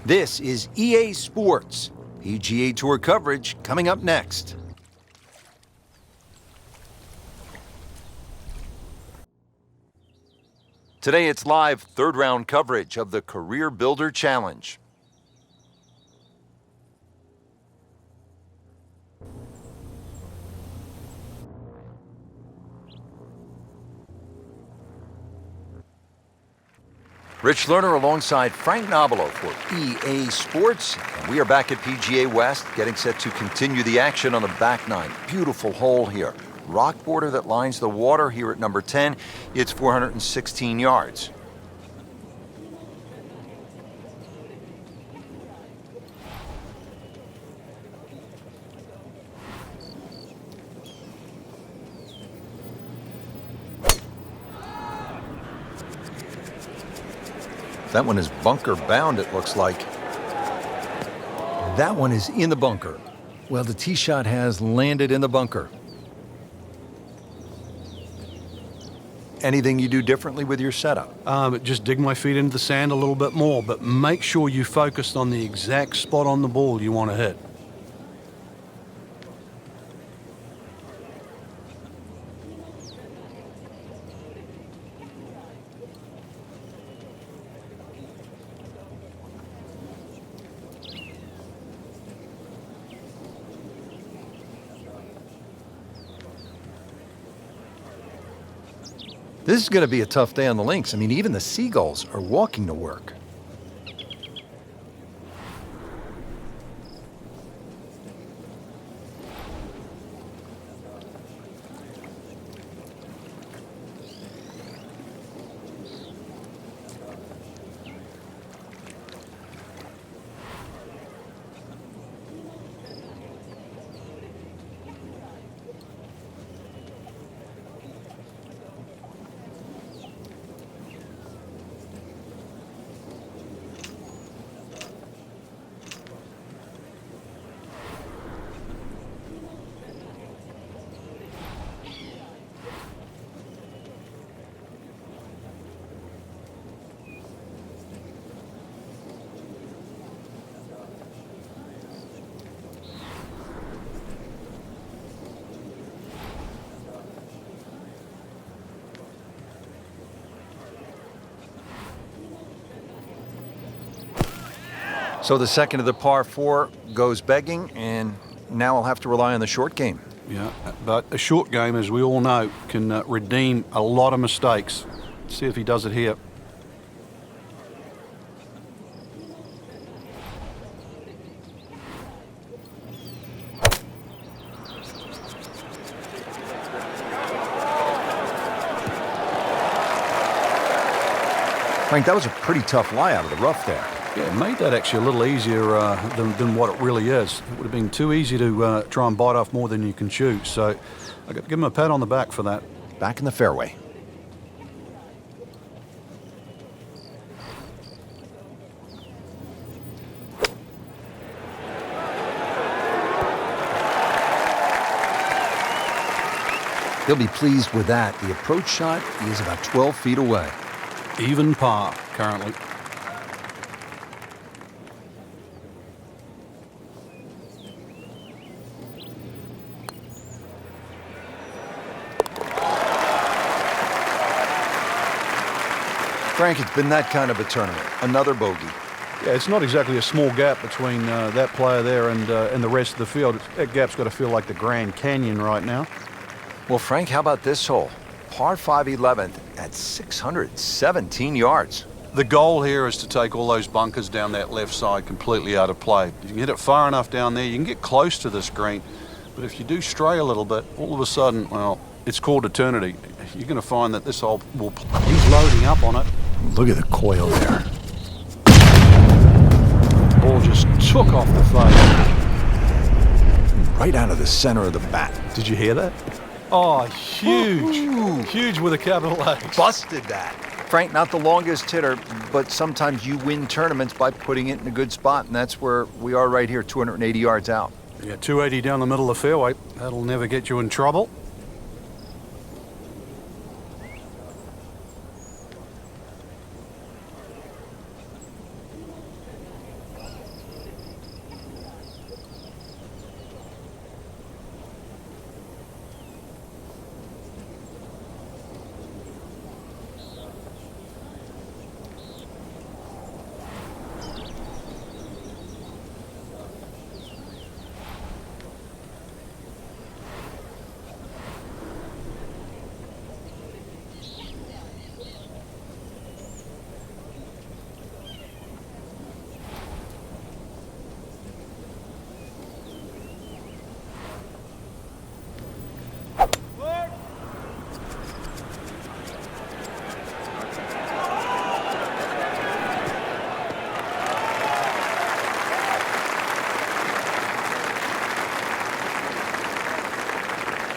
This is EA Sports. PGA Tour coverage coming up next. Today it's live third round coverage of the Career Builder Challenge. Rich Lerner alongside Frank Nobilo for EA Sports. And we are back at PGA West, getting set to continue the action on the back nine. Beautiful hole here. Rock border that lines the water here at number 10. It's 416 yards. That one is bunker bound, it looks like. That one is in the bunker. Well, the tee shot has landed in the bunker. Anything you do differently with your setup? Just dig my feet into the sand a little bit more, but make sure you focus on the exact spot on the ball you want to hit. This is going to be a tough day on the links. I mean, even the seagulls are walking to work. So the second of the par 4 goes begging, and now I'll have to rely on the short game. Yeah, but a short game, as we all know, can redeem a lot of mistakes. Let's see if he does it here. Frank, that was a pretty tough lie out of the rough there. Yeah, it made that actually a little easier than what it really is. It would have been too easy to try and bite off more than you can chew. So I got to give him a pat on the back for that. Back in the fairway. He'll be pleased with that. The approach shot is about 12 feet away. Even par currently. Frank, it's been that kind of a tournament. Another bogey. Yeah, it's not exactly a small gap between that player there and the rest of the field. That gap's got to feel like the Grand Canyon right now. Well, Frank, how about this hole? Par 5 11th at 617 yards. The goal here is to take all those bunkers down that left side completely out of play. You can hit it far enough down there, you can get close to this green, but if you do stray a little bit, all of a sudden, well, it's called eternity. You're going to find that this hole will... He's loading up on it. Look at the coil there. The ball just took off the face. Right out of the center of the bat. Did you hear that? Oh, huge. Ooh. Huge with a capital H. Busted that. Frank, not the longest hitter, but sometimes you win tournaments by putting it in a good spot, and that's where we are right here, 280 yards out. Yeah, 280 down the middle of the fairway. That'll never get you in trouble.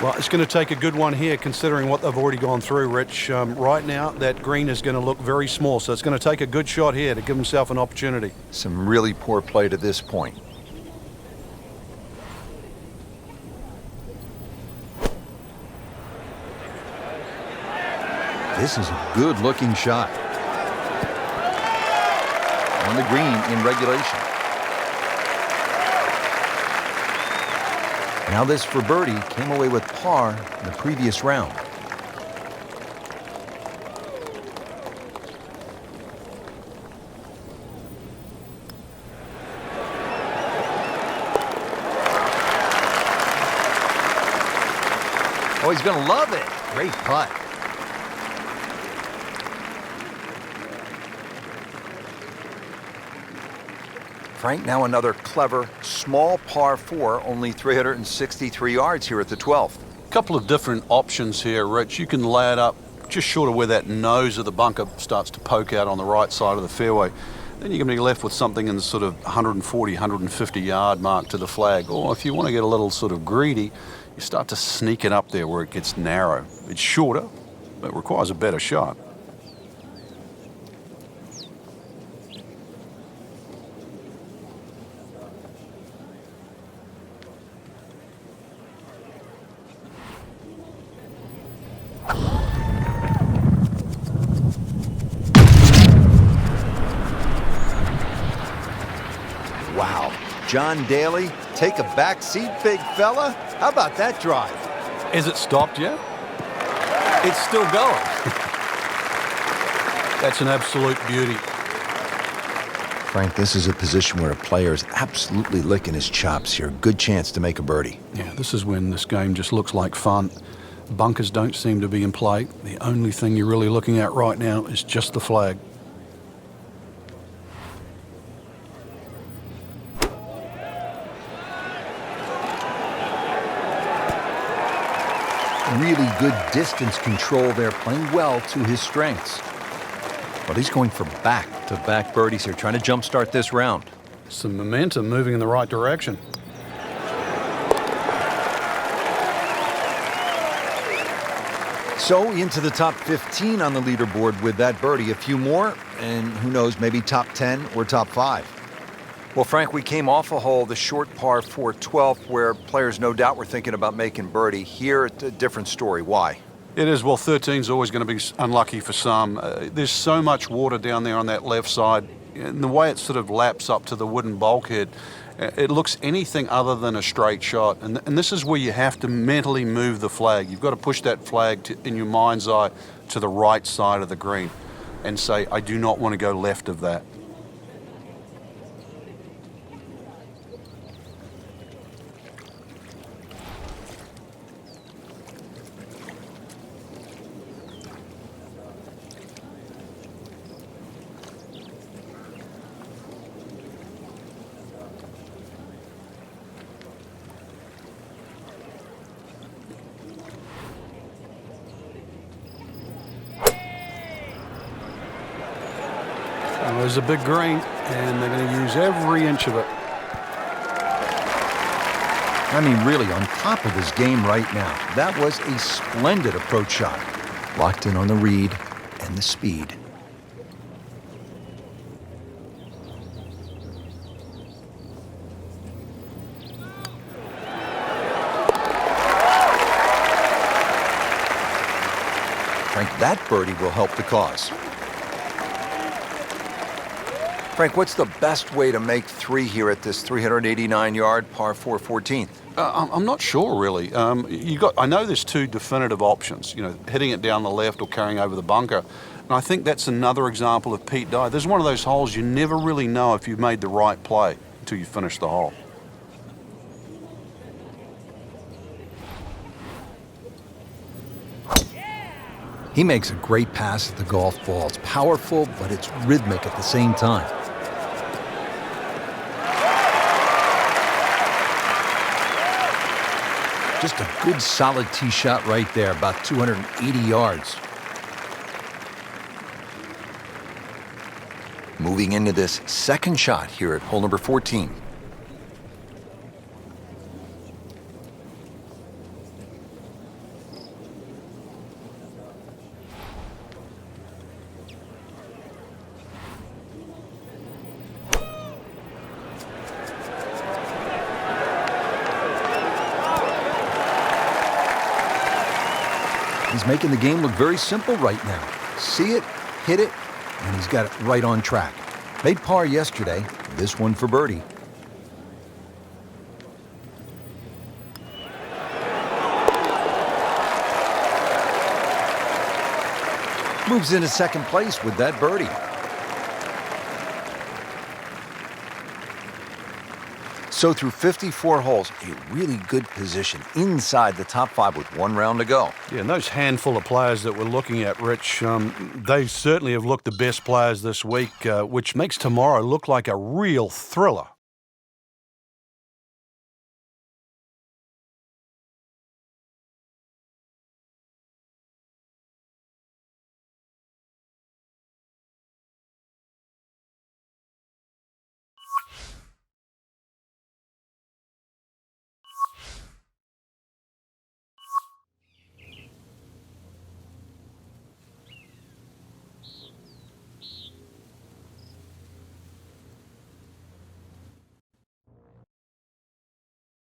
Well, it's going to take a good one here considering what they've already gone through, Rich. Right now, that green is going to look very small, so it's going to take a good shot here to give himself an opportunity. Some really poor play to this point. This is a good-looking shot. On the green in regulation. Now this for birdie, came away with par in the previous round. Oh, he's going to love it. Great putt. Frank, now another clever, small par 4, only 363 yards here at the 12th. A couple of different options here, Rich. You can lay it up just short of where that nose of the bunker starts to poke out on the right side of the fairway. Then you're going to be left with something in the sort of 140, 150 yard mark to the flag. Or if you want to get a little sort of greedy, you start to sneak it up there where it gets narrow. It's shorter, but requires a better shot. Wow. John Daly, take a back seat, big fella. How about that drive? Is it stopped yet? It's still going. That's an absolute beauty. Frank, this is a position where a player is absolutely licking his chops here. Good chance to make a birdie. Yeah, this is when this game just looks like fun. Bunkers don't seem to be in play. The only thing you're really looking at right now is just the flag. Really good distance control there, playing well to his strengths. But he's going for back-to-back birdies here, trying to jumpstart this round. Some momentum moving in the right direction. So into the top 15 on the leaderboard with that birdie. A few more, and who knows, maybe top 10 or top 5. Well, Frank, we came off a hole, the short par 4 12th, where players no doubt were thinking about making birdie. Here, it's a different story. Why? It is. Well, 13 is always going to be unlucky for some. There's so much water down there on that left side. And the way it sort of laps up to the wooden bulkhead, it looks anything other than a straight shot. And this is where you have to mentally move the flag. You've got to push that flag in your mind's eye to the right side of the green and say, I do not want to go left of that. There's a big green, and they're going to use every inch of it. I mean, really on top of his game right now. That was a splendid approach shot. Locked in on the read and the speed. Frank, that birdie will help the cause. Frank, what's the best way to make 3 here at this 389-yard par 4 14th? I'm not sure, really. I know there's 2 definitive options, hitting it down the left or carrying over the bunker. And I think that's another example of Pete Dye. There's one of those holes you never really know if you've made the right play until you finish the hole. He makes a great pass at the golf ball. It's powerful, but it's rhythmic at the same time. Just a good, solid tee shot right there, about 280 yards. Moving into this second shot here at hole number 14. He's making the game look very simple right now. See it, hit it, and he's got it right on track. Made par yesterday, this one for birdie. Moves into second place with that birdie. So through 54 holes, a really good position inside the top 5 with 1 round to go. Yeah, and those handful of players that we're looking at, Rich, they certainly have looked the best players this week, which makes tomorrow look like a real thriller.